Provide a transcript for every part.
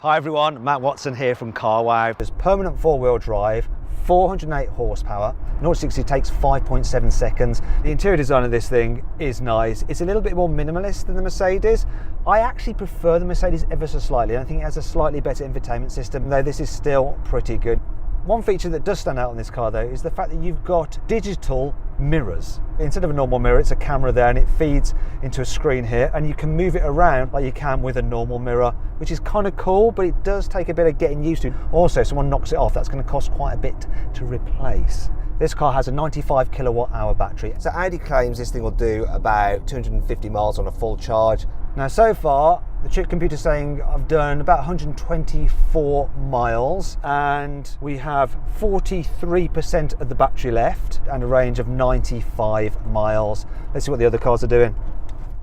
Hi everyone, Matt Watson here from CarWow. There's permanent four-wheel drive, 408 horsepower, 0 to 60 takes 5.7 seconds. The interior design of this thing is nice. It's a little bit more minimalist than the Mercedes. I actually prefer the Mercedes ever so slightly. I think it has a slightly better infotainment system, though this is still pretty good. One feature that does stand out on this car though is the fact that you've got digital mirrors. Instead of a normal mirror, it's a camera there and it feeds into a screen here, and you can move it around like you can with a normal mirror, which is kind of cool, but it does take a bit of getting used to. Also, if someone knocks it off, that's going to cost quite a bit to replace. This car has a 95 kilowatt hour battery. So Audi claims this thing will do about 250 miles on a full charge. Now so far, the chip computer's saying I've done about 124 miles and we have 43% of the battery left and a range of 95 miles. Let's see what the other cars are doing.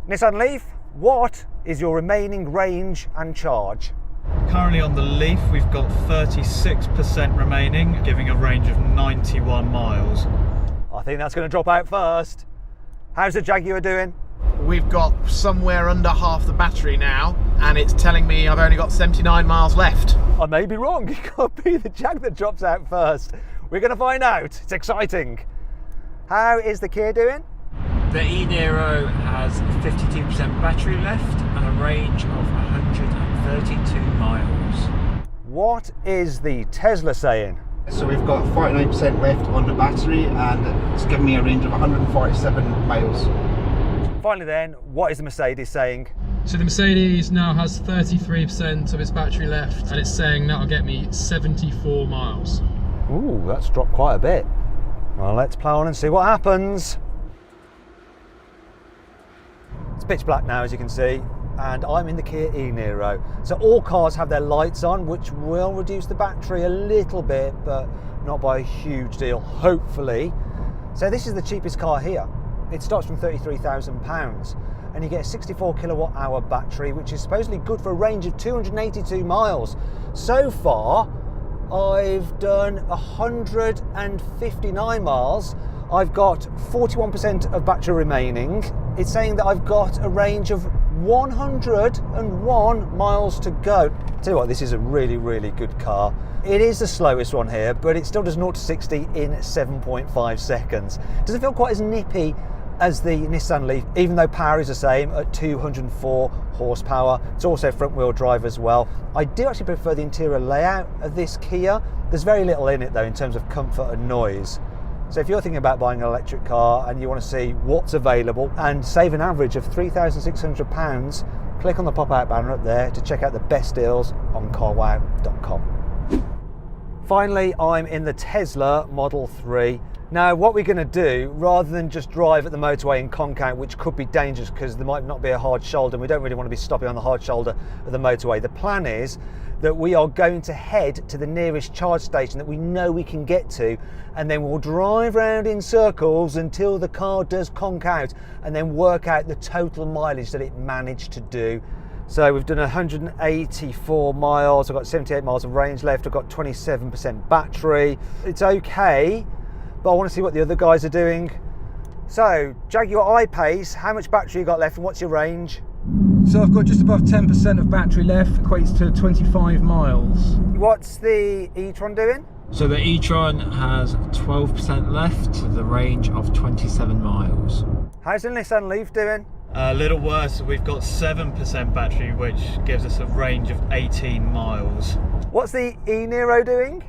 Nissan Leaf, what is your remaining range and charge? Currently on the Leaf we've got 36% remaining, giving a range of 91 miles. I think that's going to drop out first. How's the Jaguar doing? We've got somewhere under half the battery now, and it's telling me I've only got 79 miles left. I may be wrong. It could be the Jag that drops out first. We're going to find out. It's exciting. How is the Kia doing? The e-Niro has 52% battery left and a range of 132 miles. What is the Tesla saying? So we've got 49% left on the battery and it's giving me a range of 147 miles. Finally then, what is the Mercedes saying? So the Mercedes now has 33% of its battery left and it's saying that'll get me 74 miles. Ooh, that's dropped quite a bit. Well, let's plow on and see what happens. It's pitch black now, as you can see, and I'm in the Kia e-Niro. So all cars have their lights on, which will reduce the battery a little bit, but not by a huge deal, hopefully. So this is the cheapest car here. It starts from £33,000 and you get a 64 kilowatt hour battery, which is supposedly good for a range of 282 miles. So far, I've done 159 miles. I've got 41% of battery remaining. It's saying that I've got a range of 101 miles to go. Tell you what, this is a really, really good car. It is the slowest one here, but it still does 0 to 60 in 7.5 seconds. Doesn't feel quite as nippy as the Nissan Leaf, even though power is the same at 204 horsepower. It's also front wheel drive as well. I do actually prefer the interior layout of this Kia. There's very little in it though in terms of comfort and noise. So if you're thinking about buying an electric car and you want to see what's available and save an average of £3,600, click on the pop-out banner up there to check out the best deals on carwow.com. Finally, I'm in the Tesla Model 3. Now, what we're going to do, rather than just drive at the motorway in Concat, which could be dangerous because there might not be a hard shoulder, and we don't really want to be stopping on the hard shoulder of the motorway. The plan is that we are going to head to the nearest charge station that we know we can get to, and then we'll drive around in circles until the car does conk out, and then work out the total mileage that it managed to do. So we've done 184 miles, I've got 78 miles of range left, I've got 27% battery. It's okay, but I want to see what the other guys are doing. So, Jaguar I-Pace, how much battery you got left and what's your range? So I've got just above 10% of battery left, equates to 25 miles. What's the e-tron doing? So the e-tron has 12% left with a range of 27 miles. How's the Nissan Leaf doing? A little worse, we've got 7% battery, which gives us a range of 18 miles. What's the e-Niro doing?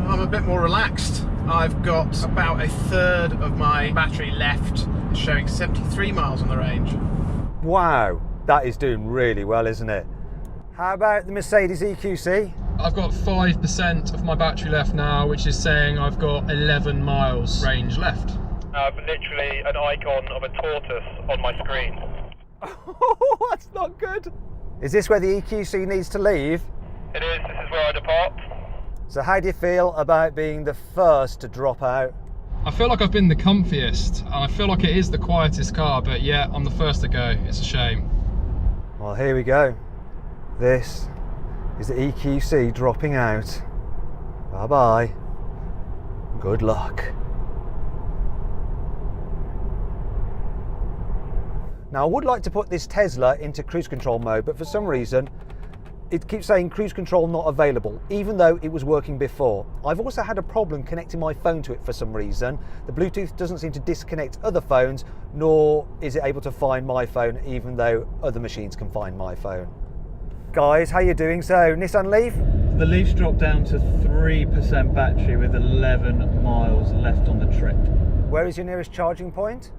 I'm a bit more relaxed. I've got about a third of my battery left, showing 73 miles on the range. Wow, that is doing really well, isn't it? How about the Mercedes EQC? I've got 5% of my battery left now, which is saying I've got 11 miles range left. I have literally an icon of a tortoise on my screen. Oh, that's not good. Is this where the EQC needs to leave? It is, this is where I depart. So how do you feel about being the first to drop out? I feel like I've been the comfiest and I feel like it is the quietest car, but yeah, I'm the first to go. It's a shame. Well, here we go. This is the EQC dropping out. Bye-bye. Good luck. Now I would like to put this Tesla into cruise control mode, but for some reason it keeps saying cruise control not available, even though it was working before. I've also had a problem connecting my phone to it for some reason. The Bluetooth doesn't seem to disconnect other phones, nor is it able to find my phone, even though other machines can find my phone. Guys, how you doing? So, Nissan Leaf? The Leaf's dropped down to 3% battery with 11 miles left on the trip. Where is your nearest charging point?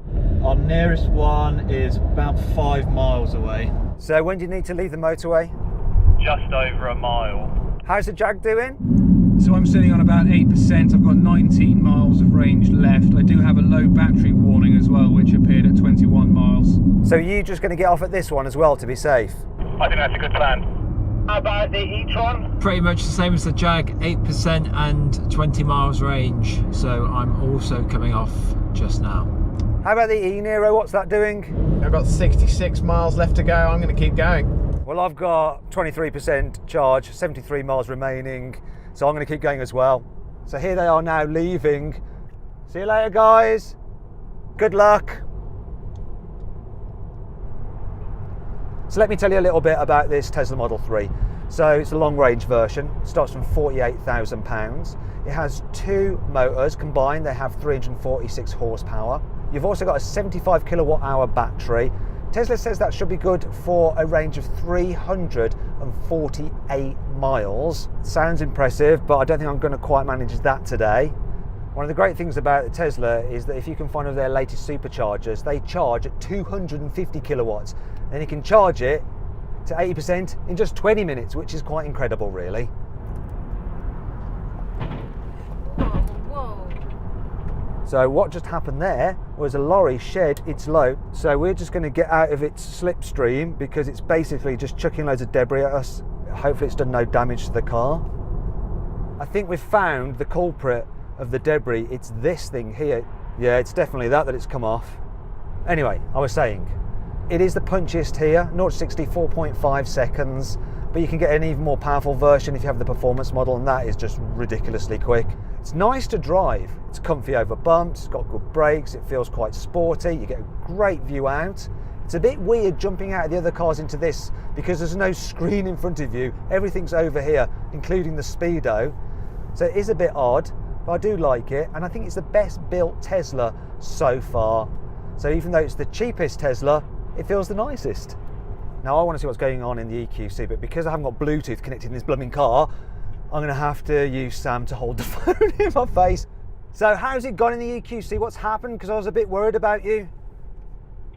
Our nearest one is about 5 miles away. So when do you need to leave the motorway? Just over a mile. How's the Jag doing? So I'm sitting on about 8%. I've got 19 miles of range left. I do have a low battery warning as well, which appeared at 21 miles. So are you just going to get off at this one as well to be safe? I think that's a good plan. How about the e-tron? Pretty much the same as the Jag, 8% and 20 miles range. So I'm also coming off just now. How about the e-Niro? What's that doing? I've got 66 miles left to go. I'm going to keep going. Well, I've got 23% charge, 73 miles remaining, so I'm going to keep going as well. So here they are now leaving. See you later, guys. Good luck. So let me tell you a little bit about this Tesla Model 3. So it's a long range version, starts from £48,000. It has 2 motors combined, they have 346 horsepower. You've also got a 75 kilowatt hour battery. Tesla says that should be good for a range of 348 miles. Sounds impressive, but I don't think I'm going to quite manage that today. One of the great things about the Tesla is that if you can find one of their latest superchargers, they charge at 250 kilowatts, and you can charge it to 80% in just 20 minutes, which is quite incredible, really. So what just happened there was a lorry shed its load. So we're just going to get out of its slipstream because it's basically just chucking loads of debris at us. Hopefully it's done no damage to the car. I think we've found the culprit of the debris. It's this thing here. Yeah, it's definitely that it's come off. Anyway, I was saying, it is the punchiest here, 0-60, 4.5 seconds, but you can get an even more powerful version if you have the performance model, and that is just ridiculously quick. It's nice to drive. It's comfy over bumps, it's got good brakes, it feels quite sporty, you get a great view out. It's a bit weird jumping out of the other cars into this because there's no screen in front of you. Everything's over here, including the speedo. So it is a bit odd, but I do like it, and I think it's the best built Tesla so far. So even though it's the cheapest Tesla, it feels the nicest. Now I want to see what's going on in the EQC, but because I haven't got Bluetooth connected in this blooming car, I'm going to have to use Sam to hold the phone in my face. So how's it gone in the EQC? What's happened? Because I was a bit worried about you.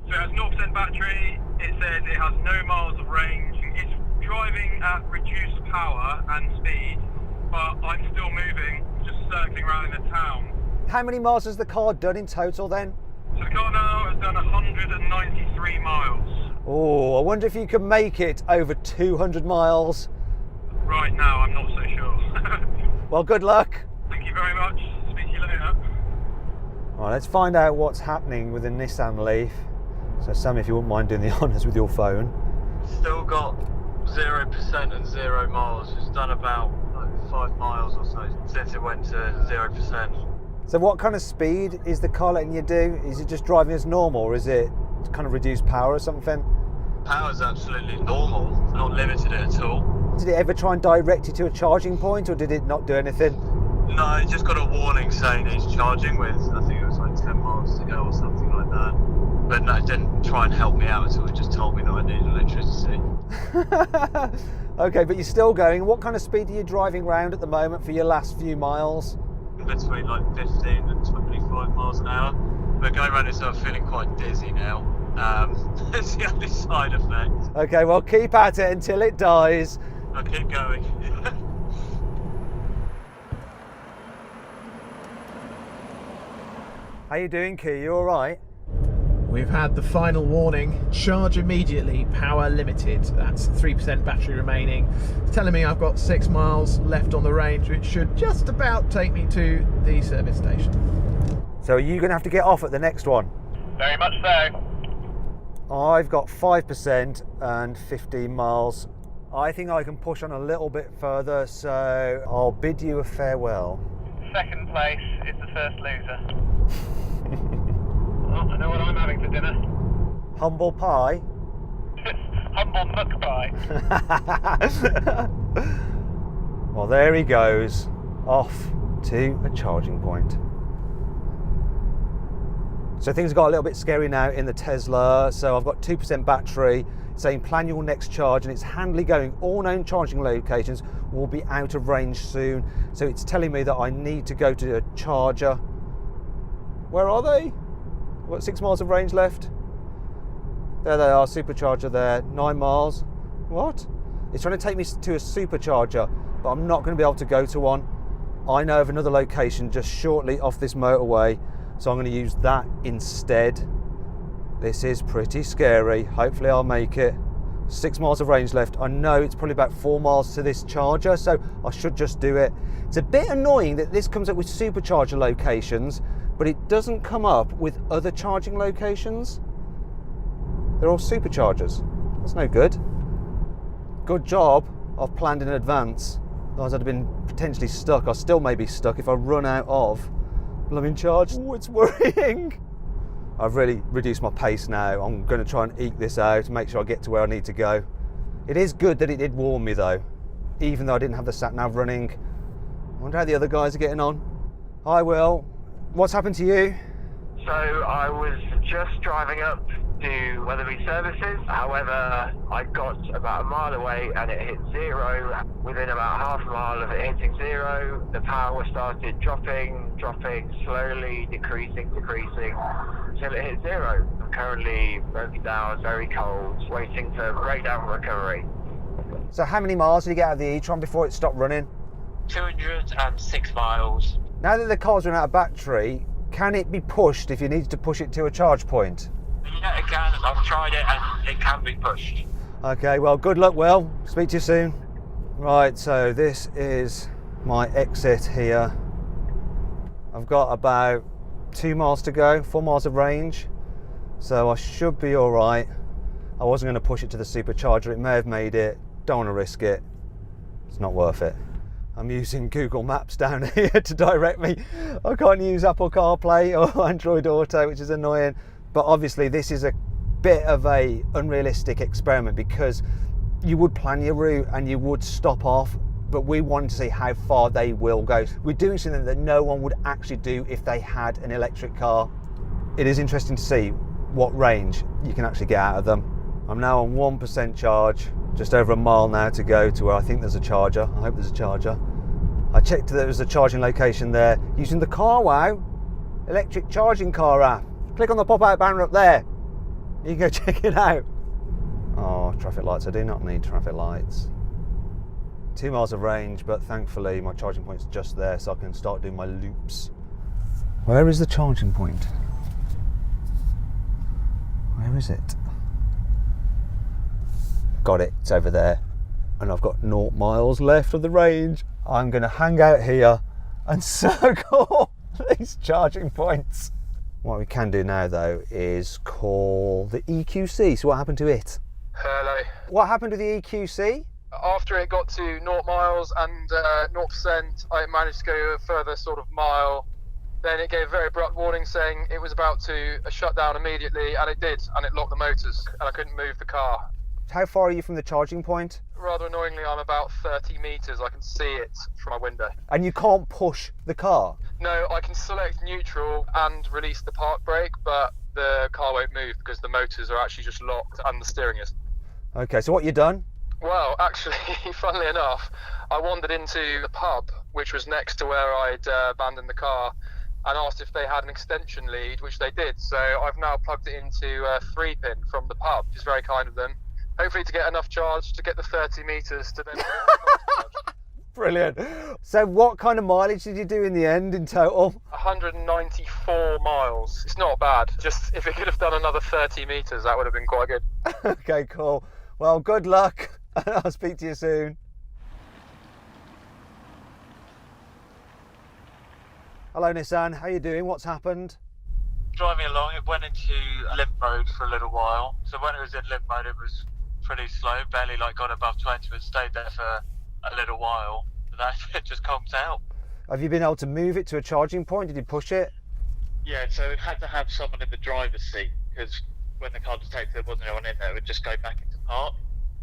So it has 0% battery, it says it has no miles of range, it's driving at reduced power and speed, but I'm still moving, just circling around in the town. How many miles has the car done in total then? So the car now has done 193 miles. Oh, I wonder if you can make it over 200 miles. Right now, I'm not so sure. Well, good luck. Thank you very much. Speak to you later. All right, let's find out what's happening with the Nissan Leaf. So Sam, if you wouldn't mind doing the honours with your phone. Still got 0% and 0 miles. It's done about 5 miles or so since it went to 0%. So what kind of speed is the car letting you do? Is it just driving as normal, or is it kind of reduced power or something? Power's absolutely normal, not limited at all. Did it ever try and direct you to a charging point, or did it not do anything? No, it just got a warning saying it's charging with, I think it was like 10 miles to go or something like that. But no, it didn't try and help me out at all, it just told me that I needed electricity. Okay, but you're still going. What kind of speed are you driving around at the moment for your last few miles? Between like 15 and 25 miles an hour. But going around it, so I'm feeling quite dizzy now. That's the only side effect. Okay, well, keep at it until it dies. I'll keep going. How you doing, Key? You all right? We've had the final warning, charge immediately, power limited. That's 3% battery remaining. It's telling me I've got 6 miles left on the range, which should just about take me to the service station. So are you going to have to get off at the next one? Very much so. I've got 5% and 15 miles. I think I can push on a little bit further, so I'll bid you a farewell. Second place is the first loser. Well, I know what I'm having for dinner. Humble pie? humble mukbang. Well, there he goes, off to a charging point. So things got a little bit scary now in the Tesla. So I've got 2% battery, saying plan your next charge, and it's handily going. All known charging locations will be out of range soon. So it's telling me that I need to go to a charger. Where are they? I've got 6 miles of range left. There they are, supercharger there, 9 miles. What? It's trying to take me to a supercharger, but I'm not going to be able to go to one. I know of another location just shortly off this motorway, so I'm going to use that instead. This is pretty scary. Hopefully I'll make it. 6 miles of range left. I know it's probably about 4 miles to this charger, so I should just do it. It's a bit annoying that this comes up with supercharger locations, but it doesn't come up with other charging locations. They're all superchargers. That's no good. Good job I've planned in advance. Otherwise I'd have been potentially stuck. I still may be stuck if I run out of blooming charge. Oh, it's worrying. I've really reduced my pace now. I'm going to try and eke this out, make sure I get to where I need to go. It is good that it did warn me though, even though I didn't have the sat-nav running. I wonder how the other guys are getting on. Hi Will, what's happened to you? So I was just driving up to Weatherby Services, however I got about a mile away and it hit zero. Within about half a mile of it hitting zero, the power started dropping, slowly decreasing until it hit zero. I'm currently broken down, very cold, waiting for breakdown recovery. So how many miles did you get out of the e-tron before it stopped running? 206 miles. Now that the car's run out of battery, can it be pushed if you needed to push it to a charge point? Yeah, it can. I've tried it and it can be pushed. Okay, well, good luck, Will. Speak to you soon. Right, so this is my exit here. I've got about 2 miles to go, 4 miles of range, so I should be all right. I wasn't going to push it to the supercharger. It may have made it. Don't want to risk it. It's not worth it. I'm using Google Maps down here to direct me. I can't use Apple CarPlay or Android Auto, which is annoying. But obviously this is a bit of a unrealistic experiment because you would plan your route and you would stop off, but we wanted to see how far they will go. We're doing something that no one would actually do if they had an electric car. It is interesting to see what range you can actually get out of them. I'm now on 1% charge, just over a mile now to go to where I think there's a charger. I hope there's a charger. I checked that there was a charging location there using the CarWow electric charging car app. Click on the pop-out banner up there. You can go check it out. Oh, traffic lights. I do not need traffic lights. 2 miles of range, but thankfully my charging point's just there, so I can start doing my loops. Where is the charging point? Where is it? Got it. It's over there. And I've got 0 miles left of the range. I'm going to hang out here and circle these charging points. What we can do now though is call the EQC. So what happened to it? Hello. What happened to the EQC? After it got to 0 miles and 0%, I managed to go a further sort of mile. Then it gave a very abrupt warning saying it was about to shut down immediately, and it did, and it locked the motors, and I couldn't move the car. How far are you from the charging point? Rather annoyingly, I'm about 30 metres. I can see it from my window. And you can't push the car? No, I can select neutral and release the park brake, but the car won't move because the motors are actually just locked and the steering is. Okay, so what you done? Well, actually, funnily enough, I wandered into the pub, which was next to where I'd abandoned the car, and asked if they had an extension lead, which they did. So I've now plugged it into a 3-pin from the pub, which is very kind of them. Hopefully to get enough charge to get the 30 metres to then... Brilliant. So what kind of mileage did you do in the end in total? 194 miles. It's not bad. Just if it could have done another 30 metres, that would have been quite good. Okay, cool. Well, good luck. I'll speak to you soon. Hello Nissan, how you doing? What's happened? Driving along, it went into limp mode for a little while. So when it was in limp mode, it was pretty slow, barely got above 20, but stayed there for a little while. And then it just conked out. Have you been able to move it to a charging point? Did you push it? Yeah, so it had to have someone in the driver's seat, because when the car detected there wasn't anyone in there, it would just go back into park.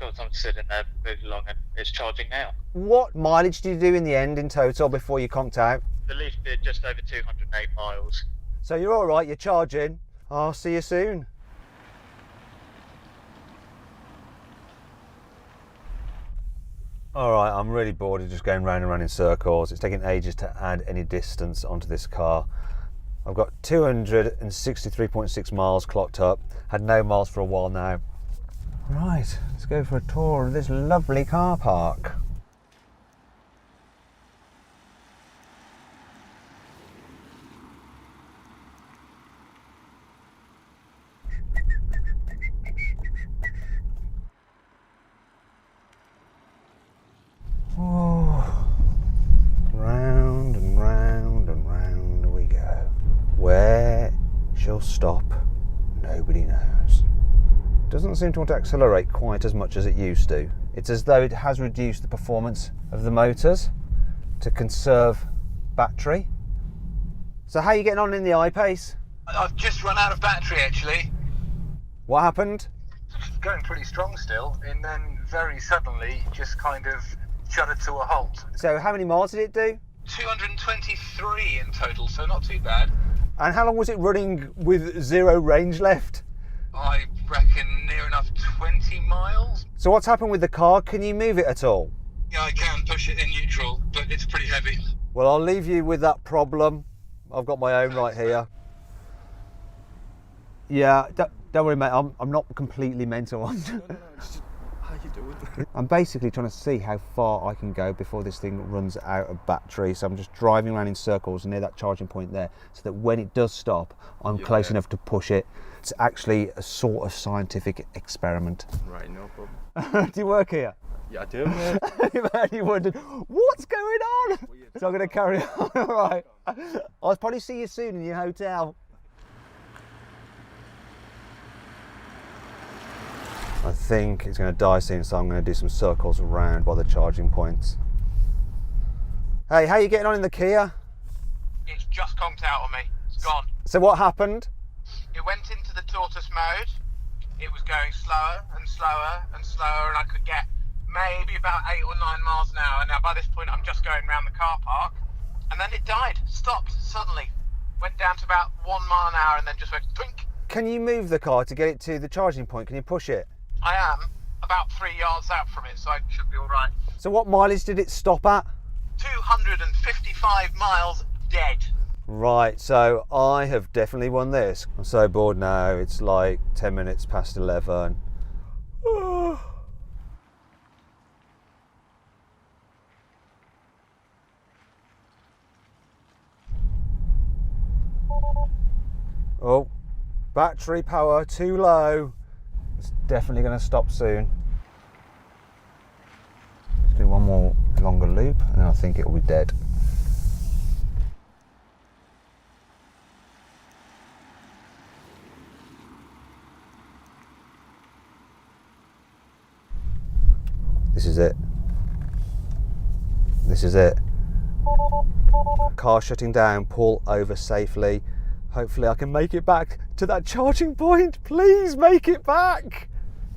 got something sitting there really long and it's charging now. What mileage did you do in the end in total before you conked out? The Leaf did just over 208 miles. So you're all right, you're charging. I'll see you soon. All right, I'm really bored of just going round and round in circles. It's taking ages to add any distance onto this car. I've got 263.6 miles clocked up. Had no miles for a while now. Right, let's go for a tour of this lovely car park. Oh, round and round and round we go. Where she'll stop, nobody knows. Doesn't seem to want to accelerate quite as much as it used to. It's as though it has reduced the performance of the motors to conserve battery. So how are you getting on in the I-Pace? I've just run out of battery actually. What happened? Going pretty strong still, and then very suddenly just kind of shuddered to a halt. So how many miles did it do? 223 in total, so not too bad. And how long was it running with zero range left? I reckon near enough 20 miles. So what's happened with the car? Can you move it at all? Yeah, I can push it in neutral, but it's pretty heavy. Well, I'll leave you with that problem. I've got my own right here. Yeah, don't worry, mate. I'm not completely mental. No, just how you doing? I'm basically trying to see how far I can go before this thing runs out of battery. So I'm just driving around in circles near that charging point there, so that when it does stop, I'm close enough to push it. It's actually a sort of scientific experiment. Right, no problem. Do you work here? Yeah, I do, mate. You wondered, what's going on? So I'm going to carry on. All right. I'll probably see you soon in your hotel. I think it's going to die soon, so I'm going to do some circles around by the charging points. Hey, how are you getting on in the Kia? It's just conked out on me. It's gone. So what happened? It went into the tortoise mode. It was going slower and slower and slower, and I could get maybe about 8 or 9 miles an hour. Now by this point I'm just going around the car park, and then it died, stopped suddenly, went down to about 1 mile an hour and then just went twink. Can you move the car to get it to the charging point? Can you push it? I am about 3 yards out from it, so I should be all right. So what mileage did it stop at? 255 miles dead. Right, so I have definitely won this. I'm so bored now. It's like 10 minutes past 11. Oh, battery power too low. It's definitely going to stop soon. Let's do one more longer loop and then I think it will be dead. This is it. This is it. Car shutting down, pull over safely. Hopefully I can make it back to that charging point. Please make it back.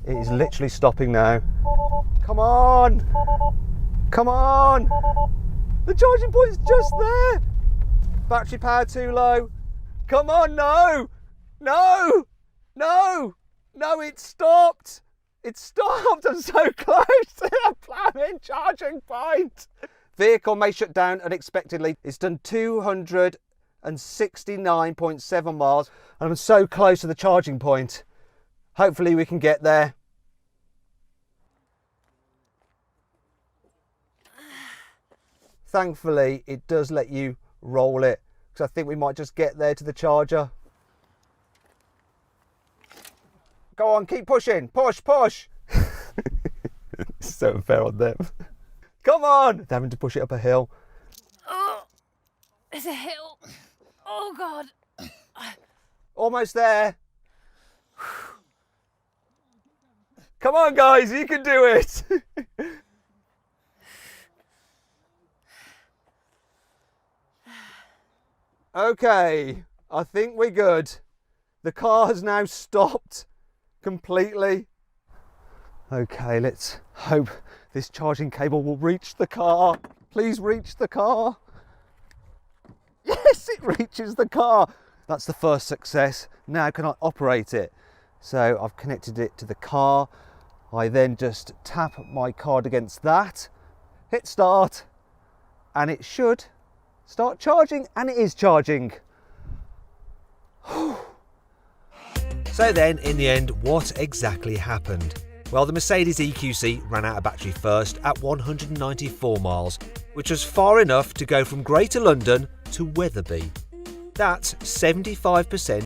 It is literally stopping now. Come on. Come on. The charging point's just there. Battery power too low. Come on, no. No. No. No, it stopped. It stopped. I'm so close to the plummet charging point. Vehicle may shut down unexpectedly. It's done 269.7 miles. And I'm so close to the charging point. Hopefully we can get there. Thankfully, it does let you roll it, because I think we might just get there to the charger. Go on, keep pushing. Push, push. It's so unfair on them. Come on. They're having to push it up a hill. Oh, it's a hill. Oh, God. Almost there. Come on, guys, you can do it. Okay, I think we're good. The car has now stopped completely. Okay, let's hope this charging cable will reach the car. Please reach the car. Yes, it reaches the car. That's the first success. Now can I operate it? So I've connected it to the car. I then just tap my card against that, hit start, and it should start charging, and it is charging. So then, in the end, what exactly happened? Well, the Mercedes EQC ran out of battery first at 194 miles, which was far enough to go from Greater London to Wetherby. That's 75%